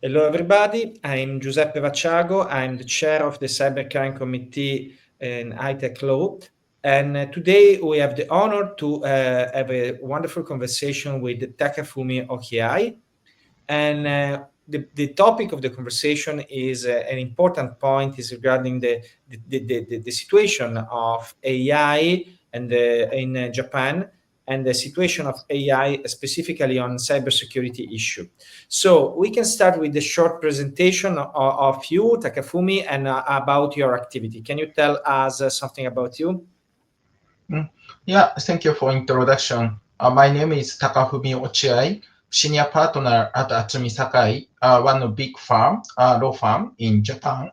Hello, everybody. I'm Giuseppe Vacciago. I'm the chair of the Cybercrime Committee in High-Tech Law. And today we have the honor to have a wonderful conversation with Takafumi Ochiai. And the topic of the conversation is an important point is regarding the situation of AI and in Japan and the situation of AI specifically on cybersecurity issue. So we can start with the short presentation of you, Takafumi, and about your activity. Can you tell us something about you? Yeah, thank you for introduction. My name is Takafumi Ochiai, senior partner at Atsumi Sakai, one of big law firm in Japan.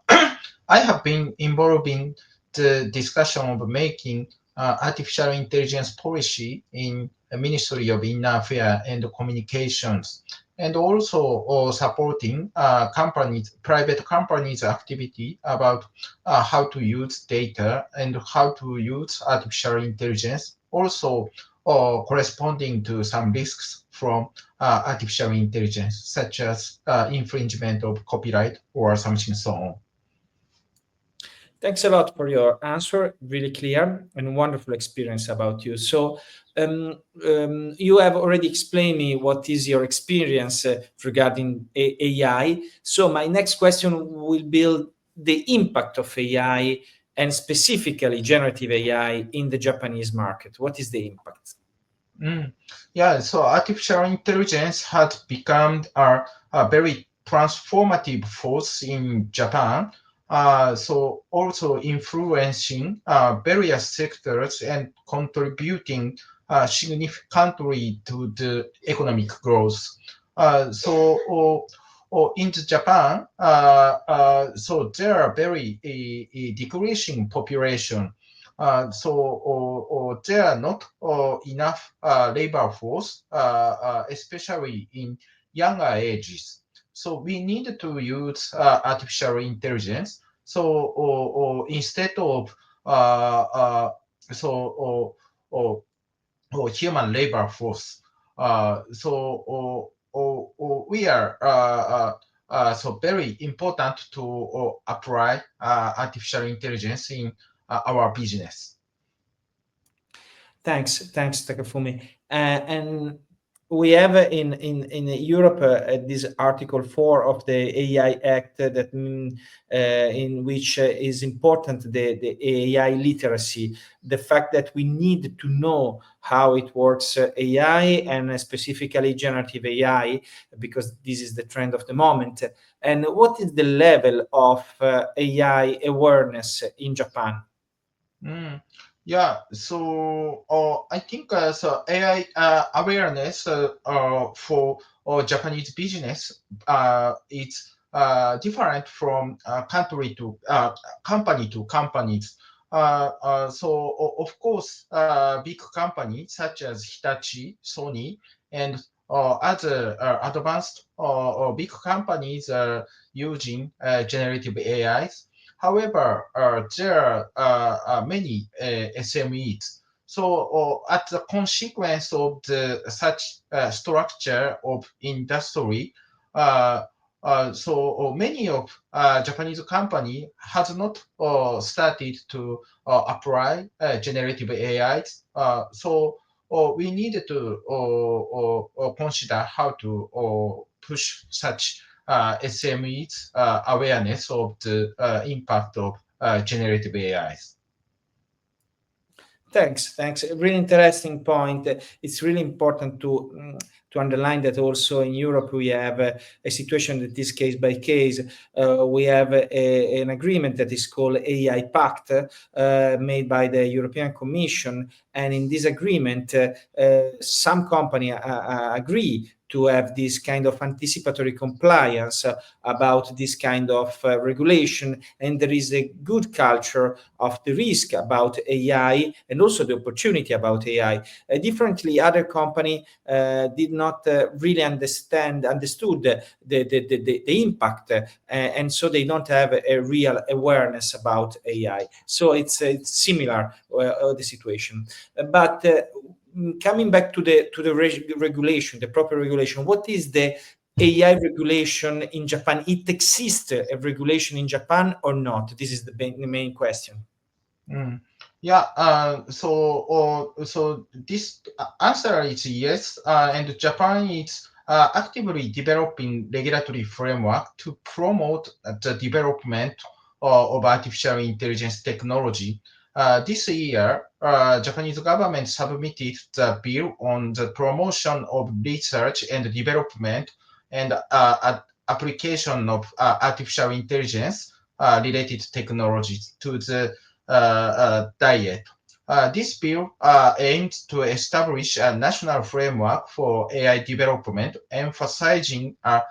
I have been involved in the discussion of making artificial intelligence policy in the Ministry of Inner Affairs and Communications, and also supporting private companies' activity about how to use data and how to use artificial intelligence, also corresponding to some risks from artificial intelligence, such as infringement of copyright or something so on. Thanks a lot for your answer. Really clear and wonderful experience about you. So you have already explained me what is your experience regarding AI. So my next question will be the impact of AI and specifically generative AI in the Japanese market. What is the impact? Yeah, so artificial intelligence has become a very transformative force in Japan. So also influencing various sectors and contributing significantly to the economic growth. In Japan, so there are very decreasing population. There are not enough labor force, especially in younger ages. So we need to use artificial intelligence. Instead of human labor force, we are so very important to apply artificial intelligence in our business. Thanks, Takafumi. And we have in Europe this Article 4 of the AI Act that in which is important the AI literacy, the fact that we need to know how it works AI and specifically generative AI, because this is the trend of the moment. And what is the level of AI awareness in Japan? Yeah, so I think so AI awareness for Japanese business it's different from country to company to companies. Of course, big companies such as Hitachi, Sony, and other advanced big companies are using generative AIs. However, there are many SMEs. As a consequence of such structure of industry, many of Japanese company has not started to apply generative AIs. We need to consider how to push such SMEs awareness of the impact of generative AIs. Thanks. A really interesting point. It's really important to underline that also in Europe we have a situation that is case by case. We have an agreement that is called AI Pact made by the European Commission, and in this agreement some companies agree to have this kind of anticipatory compliance about this kind of regulation, and there is a good culture of the risk about AI and also the opportunity about AI. Differently, other company did not really understood the impact, and so they don't have a real awareness about AI. So it's similar the situation, but coming back to the regulation, the proper regulation, what is the AI regulation in Japan? It exists a regulation in Japan or not? This is the main question. Yeah, so this answer is yes, and Japan is actively developing regulatory framework to promote the development of artificial intelligence technology. This year, Japanese government submitted the bill on the promotion of research and development and application of artificial intelligence related technologies to the diet. This bill aims to establish a national framework for AI development, emphasizing a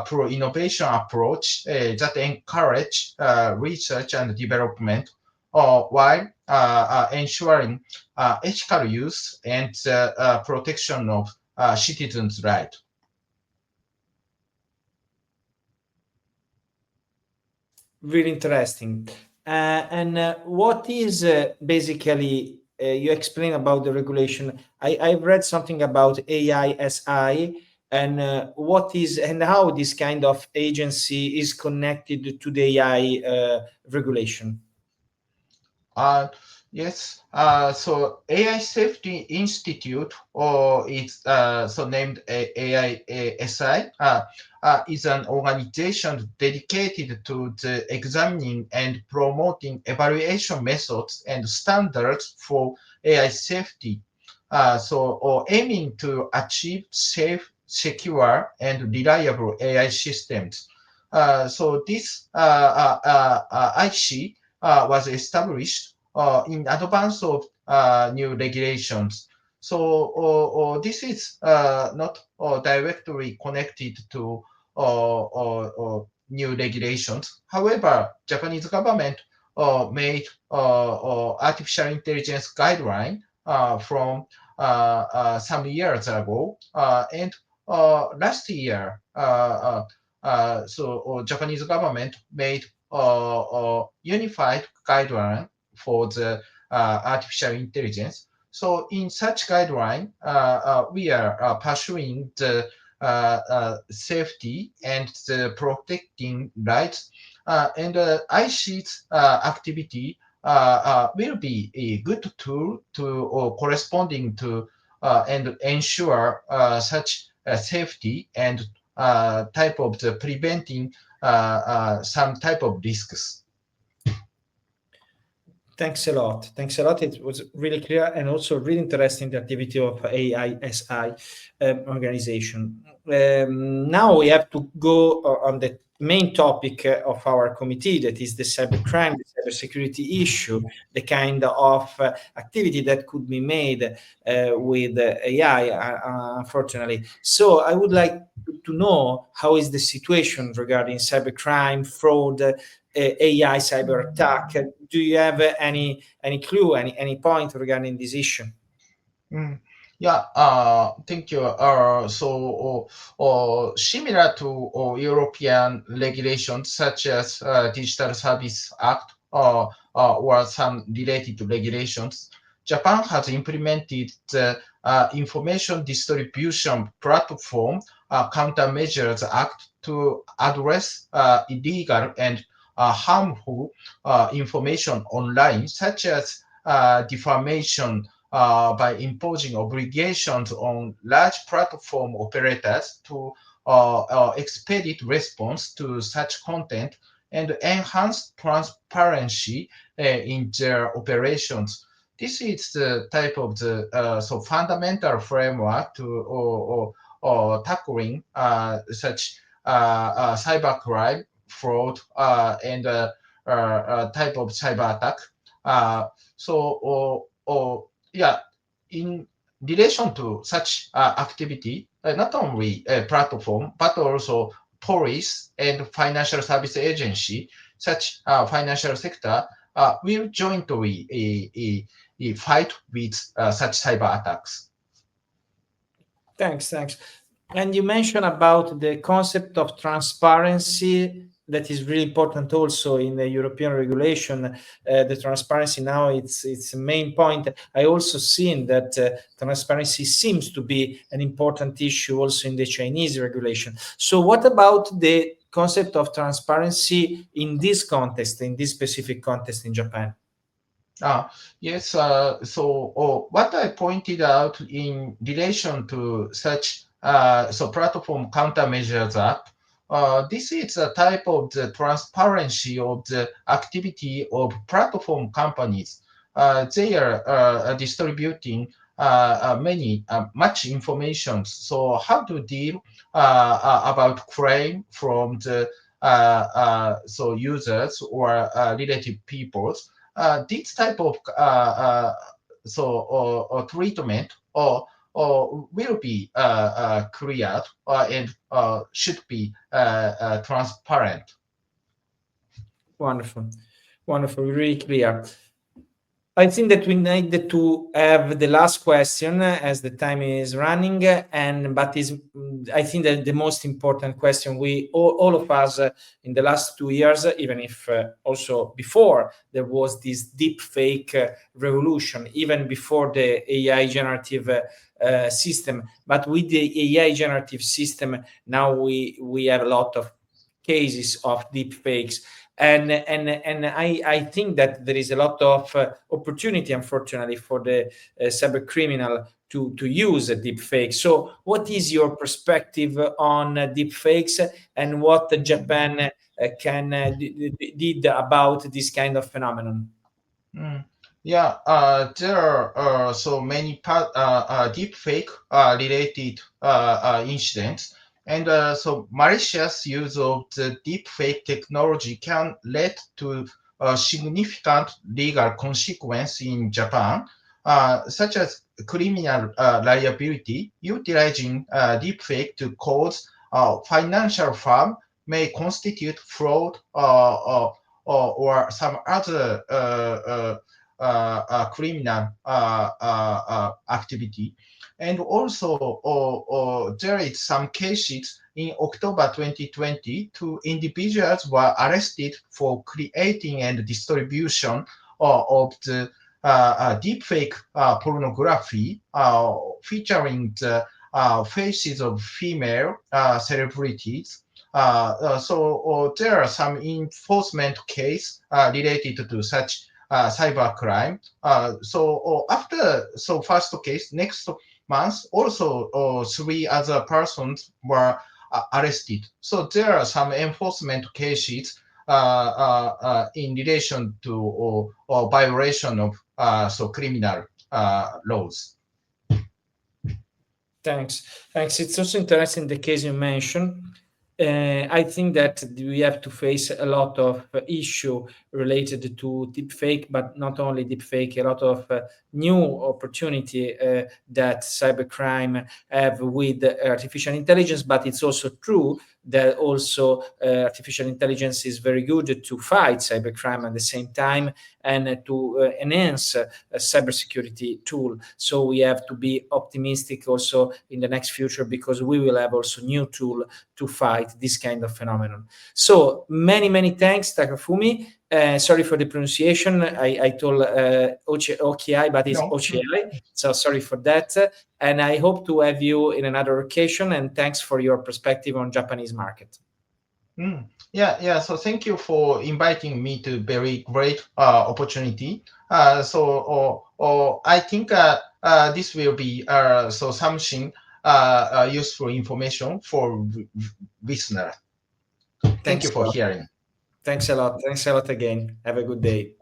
pro-innovation approach that encourage research and development while ensuring ethical use and protection of citizens' rights. Really interesting. And what is basically, you explain about the regulation. I've read something about AISI and what is and how this kind of agency is connected to the AI regulation. Yes. So AI Safety Institute, or it's so named AISI, is an organization dedicated to examining and promoting evaluation methods and standards for AI safety. Or aiming to achieve safe, secure, and reliable AI systems. So this IC was established in advance of new regulations. So this is not directly connected to new regulations. However, Japanese government made artificial intelligence guideline from some years ago, and last year, Japanese government made unified guideline for the artificial intelligence. So in such guideline, we are pursuing the safety and the protecting rights, and IC's activity will be a good tool to corresponding to and ensure such safety and type of the preventing some type of risks. Thanks a lot. Thanks a lot. It was really clear and also really interesting, the activity of AISI organization. Now we have to go on the main topic of our committee, that is the cybercrime, the cybersecurity issue, the kind of activity that could be made with AI, unfortunately. So I would like to know how is the situation regarding cybercrime, fraud, AI cyber attack. Do you have any clue, any point regarding this issue? Yeah, thank you. Similar to European regulations such as Digital Service Act or some related regulations, Japan has implemented the Information Distribution Platform Countermeasures Act to address illegal and harmful information online, such as defamation, by imposing obligations on large platform operators to expedite response to such content and enhance transparency in their operations. This is the type of the fundamental framework to tackling such cybercrime, fraud, and type of cyber attack. Yeah, in relation to such activity, not only a platform, but also police and financial service agency, such financial sector, will jointly fight with such cyber attacks. Thanks. And you mentioned about the concept of transparency that is really important also in the European regulation. The transparency now, it's a main point. I also seen that transparency seems to be an important issue also in the Chinese regulation. So what about the concept of transparency in this context, in this specific context in Japan? Yes, so what I pointed out in relation to such platform countermeasures act, this is a type of the transparency of the activity of platform companies. They are distributing much information. So how to deal about claim from the users or related peoples. This type of treatment will be cleared and should be transparent. Wonderful, really clear. I think that we need to have the last question as the time is running, but I think that the most important question we all of us in the last 2 years, even if also before there was this deep fake revolution, even before the AI generative system, but with the AI generative system now we have a lot of cases of deep fakes. And I think that there is a lot of opportunity, unfortunately, for the cyber criminal to use a deep fake. So what is your perspective on deep fakes and what Japan did about this kind of phenomenon? Yeah, there are so many deep fake related incidents. And so malicious use of the deepfake technology can lead to significant legal consequence in Japan, such as criminal liability. Utilizing deepfake to cause financial harm may constitute fraud or some other criminal activity. And also, there is some cases in October 2020, 2 individuals were arrested for creating and distribution of the deepfake pornography featuring the faces of female celebrities. There are some enforcement case related to such cybercrime. After first case, next month, also 3 other persons were arrested. So there are some enforcement cases in relation to violation of criminal laws. Thanks. It's also interesting the case you mentioned. I think that we have to face a lot of issue related to deepfake, but not only deepfake, a lot of new opportunity that cybercrime have with artificial intelligence. But it's also true that also artificial intelligence is very good to fight cybercrime at the same time and to enhance a cybersecurity tool. So we have to be optimistic also in the next future because we will have also new tool to fight this kind of phenomenon. So many thanks, Takafumi. Sorry for the pronunciation. I told Ochiai, but it's Ochiai. So sorry for that. And I hope to have you in another occasion. And thanks for your perspective on Japanese market. Yeah. So thank you for inviting me to very great opportunity. I think this will be something useful information for listener. Thank you for hearing. Thanks a lot. Thanks a lot again. Have a good day.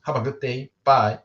Have a good day. Bye.